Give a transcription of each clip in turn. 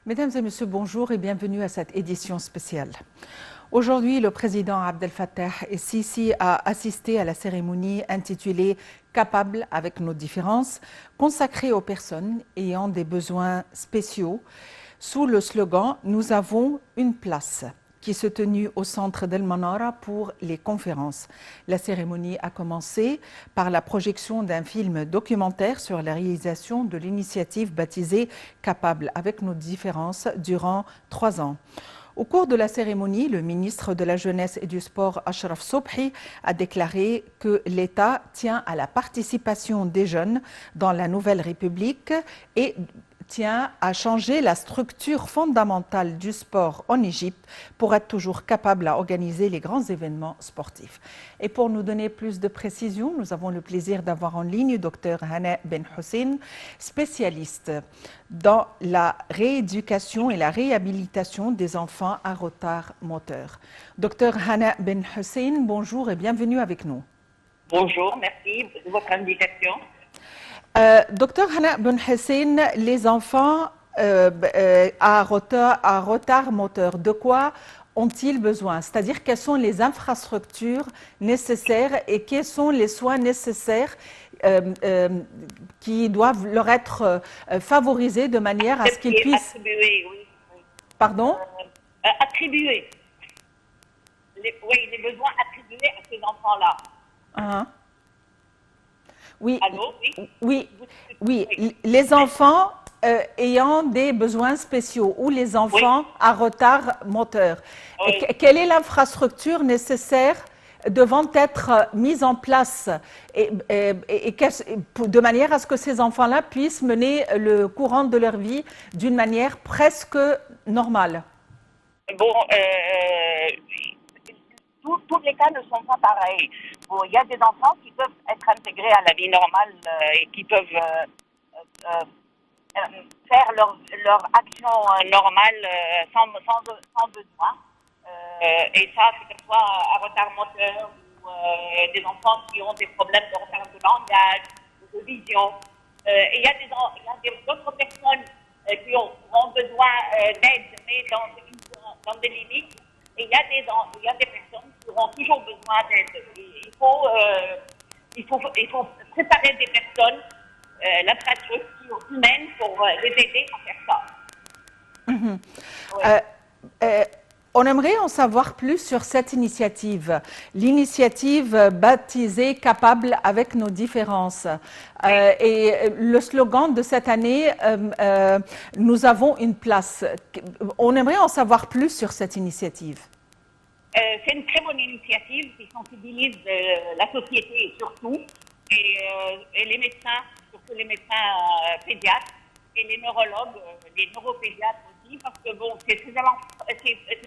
Mesdames et messieurs, bonjour et bienvenue à cette édition spéciale. Aujourd'hui, le président Abdel Fattah el-Sisi a assisté à la cérémonie intitulée « Capables avec nos différences », consacrée aux personnes ayant des besoins spéciaux, sous le slogan « Nous avons une place » qui se tenue au centre d'El Manara pour les conférences. La cérémonie a commencé par la projection d'un film documentaire sur la réalisation de l'initiative baptisée « Capables avec nos différences » durant 3 ans. Au cours de la cérémonie, le ministre de la Jeunesse et du Sport, Achraf Sobhi, a déclaré que l'État tient à la participation des jeunes dans la nouvelle République et tient à changer la structure fondamentale du sport en Égypte pour être toujours capable d'organiser les grands événements sportifs. Et pour nous donner plus de précisions, nous avons le plaisir d'avoir en ligne Dr Hana Ben Hussein, spécialiste dans la rééducation et la réhabilitation des enfants à retard moteur. Dr Hana Ben Hussein, bonjour et bienvenue avec nous. Bonjour, merci de votre invitation. Docteur Hana Ben Hussein, les enfants à retard moteur, de quoi ont-ils besoin? C'est-à-dire quelles sont les infrastructures nécessaires et quels sont les soins nécessaires qui doivent leur être favorisés de manière à ce qu'ils puissent... Attribuer, oui. Pardon? Attribuer. Les besoins attribués à ces enfants-là. Oui, Allô, oui, les enfants ayant des besoins spéciaux ou les enfants à retard moteur. Oui. Quelle est l'infrastructure nécessaire devant être mise en place de manière à ce que ces enfants-là puissent mener le courant de leur vie d'une manière presque normale? Bon, tous les cas ne sont pas pareils. Bon, il y a des enfants qui peuvent être intégrés à la vie normale et qui peuvent faire leur action normale sans besoin. Et ça, que ce soit à retard moteur ou des enfants qui ont des problèmes de retard de langage, de vision. Et il y a d'autres personnes qui ont besoin d'aide, mais dans des limites. Et il y a des personnes qui auront toujours besoin d'aide. Il faut préparer des personnes, l'infrastructure humaine pour les aider à faire ça. On aimerait en savoir plus sur cette initiative, l'initiative baptisée « Capables avec nos différences ». Et le slogan de cette année, nous avons une place. On aimerait en savoir plus sur cette initiative. C'est une très bonne initiative qui sensibilise la société surtout, et les médecins, surtout les médecins pédiatres, et les neurologues, les neuropédiatres aussi, parce que bon, c'est ces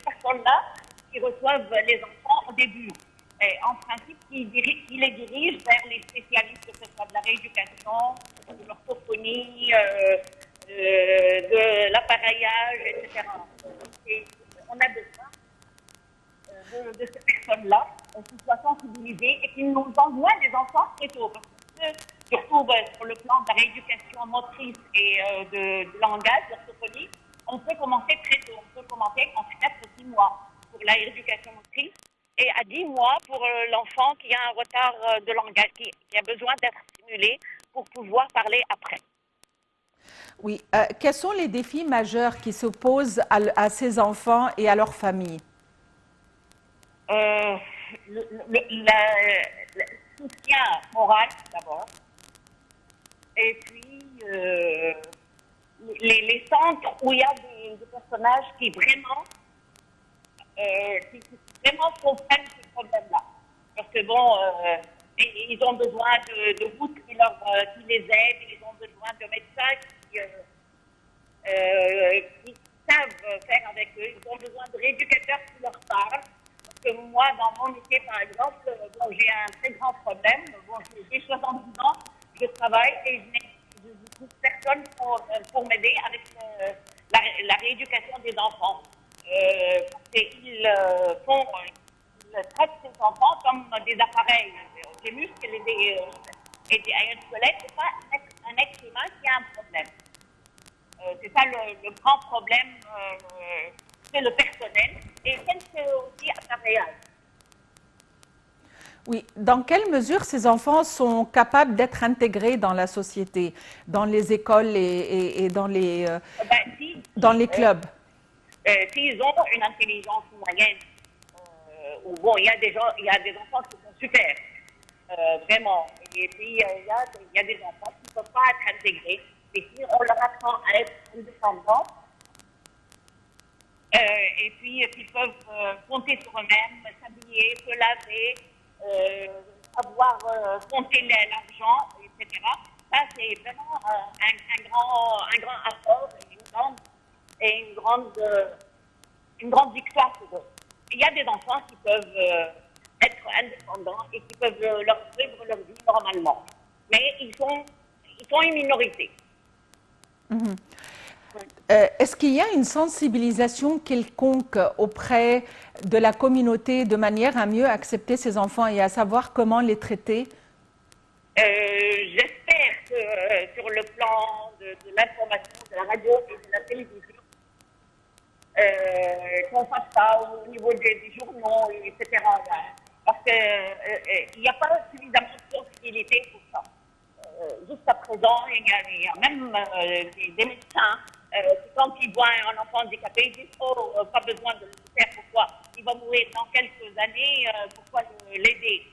personnes-là qui reçoivent les enfants au début. Et en principe, qui les dirigent vers les spécialistes, que ce soit de la rééducation, de l'orthophonie, de l'appareillage, etc. Et on a besoin de ces personnes-là qui soient sensibilisées et qui nous envoient des enfants très tôt. Parce que, surtout sur le plan de la rééducation motrice et de langage, d'orthophonie, on peut commencer très tôt. On peut commencer en 4 ou 6 mois pour la rééducation motrice et à 10 mois pour l'enfant qui a un retard de langage, qui a besoin d'être stimulé pour pouvoir parler après. Oui. Quels sont les défis majeurs qui s'opposent à ces enfants et à leurs familles? Le soutien moral d'abord, et puis les centres où il y a des personnages qui vraiment comprennent ce problème-là, parce que bon, ils ont besoin de routes qui les aident, ils ont besoin de médecins qui savent faire avec eux, ils ont besoin de rééducateurs qui leur parlent. Que moi, dans mon métier, par exemple, bon, j'ai un très grand problème. Bon, j'ai 70 ans, je travaille et je ne trouve personne pour m'aider avec la rééducation des enfants. Ils traitent ces enfants comme des appareils, des muscles et un squelette. Ce n'est pas un être humain qui a un problème. c'est ça le grand problème, c'est le personnel et quelques aussi appareillages. Oui, dans quelle mesure ces enfants sont capables d'être intégrés dans la société, dans les écoles et dans les clubs? S'ils ont une intelligence moyenne, ou bon, il y a des enfants qui sont super, vraiment. Et puis, il y a des enfants qui ne peuvent pas être intégrés. Et si on leur apprend à être indépendants, et puis qu'ils peuvent compter sur eux-mêmes, s'habiller, se laver, savoir compter l'argent, etc. Ça, c'est vraiment un grand apport et une grande victoire pour eux. Il y a des enfants qui peuvent être indépendants et qui peuvent leur vivre leur vie normalement. Mais ils sont une minorité. Est-ce qu'il y a une sensibilisation quelconque auprès de la communauté de manière à mieux accepter ces enfants et à savoir comment les traiter? J'espère que sur le plan de l'information, de la radio et de la télévision, qu'on fasse ça au niveau des journaux, etc. Parce qu'il n'y a pas suffisamment de sensibilité pour ça. Jusqu'à présent, il y a même des médecins qui, quand ils voient un enfant handicapé, ils disent oh, pas besoin de le faire, pourquoi? Il va mourir dans quelques années, pourquoi l'aider?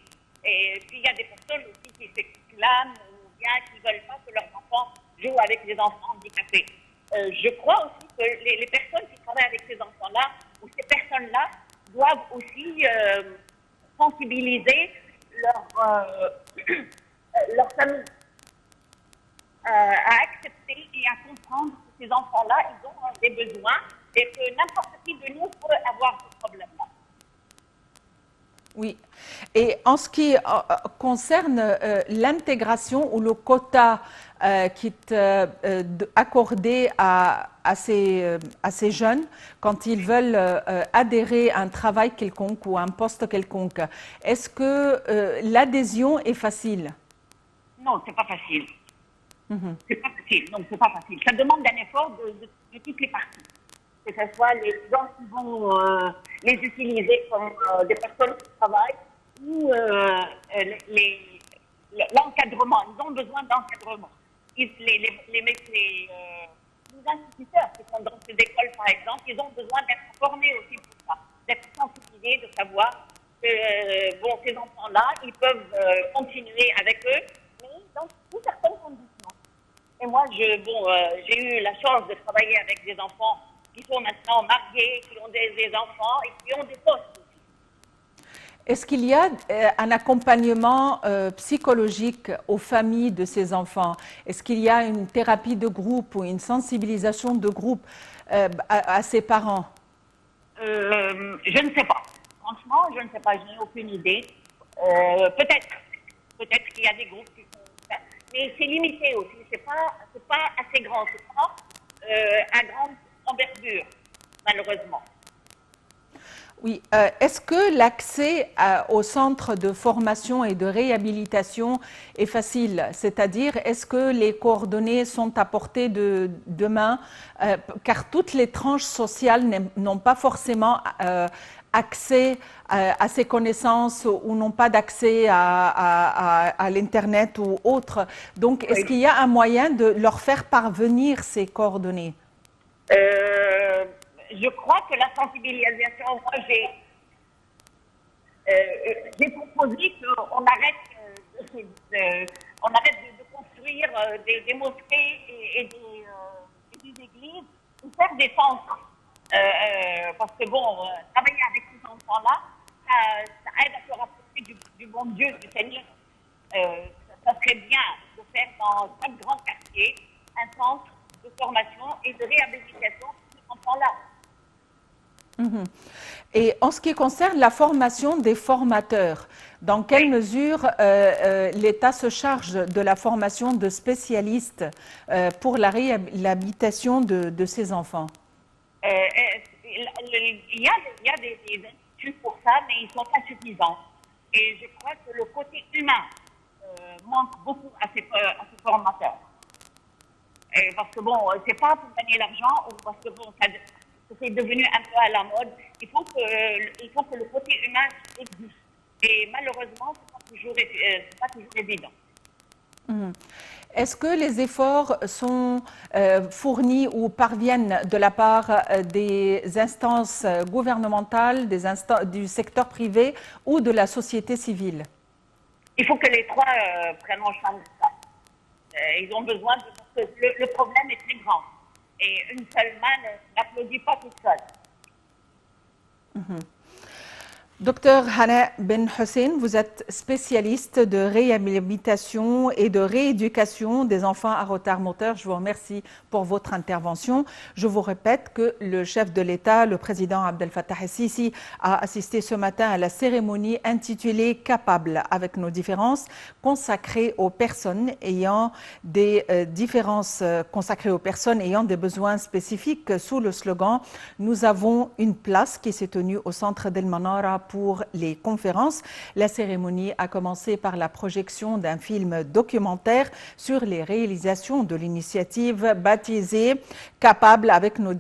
Et puis il y a des personnes aussi qui s'exclament ou bien qui ne veulent pas que leurs enfants jouent avec des enfants handicapés. Je crois aussi que les personnes qui travaillent avec ces enfants-là ou ces personnes-là doivent aussi sensibiliser leur famille à accepter et à comprendre que ces enfants-là, ils ont des besoins et que n'importe qui de nous peut avoir ce problème-là. Oui. Et en ce qui concerne l'intégration ou le quota qui est accordé à ces jeunes quand ils veulent adhérer à un travail quelconque ou à un poste quelconque, est-ce que l'adhésion est facile? Non, c'est pas facile. C'est pas facile. Non, c'est pas facile. Ça demande un effort de toutes les parties. Que ce soit les gens qui vont les utiliser comme des personnes qui travaillent ou l'encadrement. Ils ont besoin d'encadrement. Les instituteurs qui sont dans ces écoles, par exemple, ils ont besoin d'être formés aussi pour ça, d'être sensibilisés, de savoir que ces enfants-là, ils peuvent continuer avec eux, mais dans certaines conditions. Et moi, j'ai eu la chance de travailler avec des enfants qui sont maintenant mariés, qui ont des enfants et qui ont des postes aussi. Est-ce qu'il y a un accompagnement psychologique aux familles de ces enfants? Est-ce qu'il y a une thérapie de groupe ou une sensibilisation de groupe à ces parents? Je ne sais pas. Franchement, je ne sais pas. Je n'ai aucune idée. Peut-être qu'il y a des groupes qui font ça. Mais c'est limité aussi. C'est pas assez grand. C'est pas à grande envergure, malheureusement. Oui. Est-ce que l'accès aux centres de formation et de réhabilitation est facile? C'est-à-dire, est-ce que les coordonnées sont à portée de main? Car toutes les tranches sociales n'ont pas forcément accès à ces connaissances ou n'ont pas d'accès à l'Internet ou autre. Donc, est-ce qu'il y a un moyen de leur faire parvenir ces coordonnées? Je crois que la sensibilisation, moi j'ai proposé qu'on arrête, de construire des mosquées et des églises ou faire des centres. Parce que travailler avec ces enfants-là, ça aide à se rapprocher du bon Dieu, du Seigneur. Ça serait bien de faire dans chaque grand quartier un centre de formation et de réhabilitation pour ces enfants-là. Et en ce qui concerne la formation des formateurs, dans quelle mesure l'État se charge de la formation de spécialistes pour la réhabilitation de ces enfants? Il y a des instituts pour ça, mais ils ne sont pas suffisants. Et je crois que le côté humain manque beaucoup à ces formateurs. Et parce que bon, c'est pas pour gagner l'argent ou parce que bon, c'est devenu un peu à la mode. Il faut que le côté humain existe. Et malheureusement, c'est pas toujours évident. Est-ce que les efforts sont fournis ou parviennent de la part des instances gouvernementales, du secteur privé ou de la société civile? Il faut que les trois prennent en charge ça. Ils ont besoin de... Parce que le problème est très grand. Et une seule main n'applaudit pas toute seule. Docteur Hana Ben Hussein, vous êtes spécialiste de réhabilitation et de rééducation des enfants à retard moteur. Je vous remercie pour votre intervention. Je vous répète que le chef de l'État, le président Abdel Fattah el-Sisi, a assisté ce matin à la cérémonie intitulée « Capable avec nos différences », consacrée aux personnes ayant des besoins spécifiques sous le slogan « Nous avons une place » qui s'est tenue au centre d'El Manara pour les conférences. La cérémonie a commencé par la projection d'un film documentaire sur les réalisations de l'initiative baptisée « Capable avec nos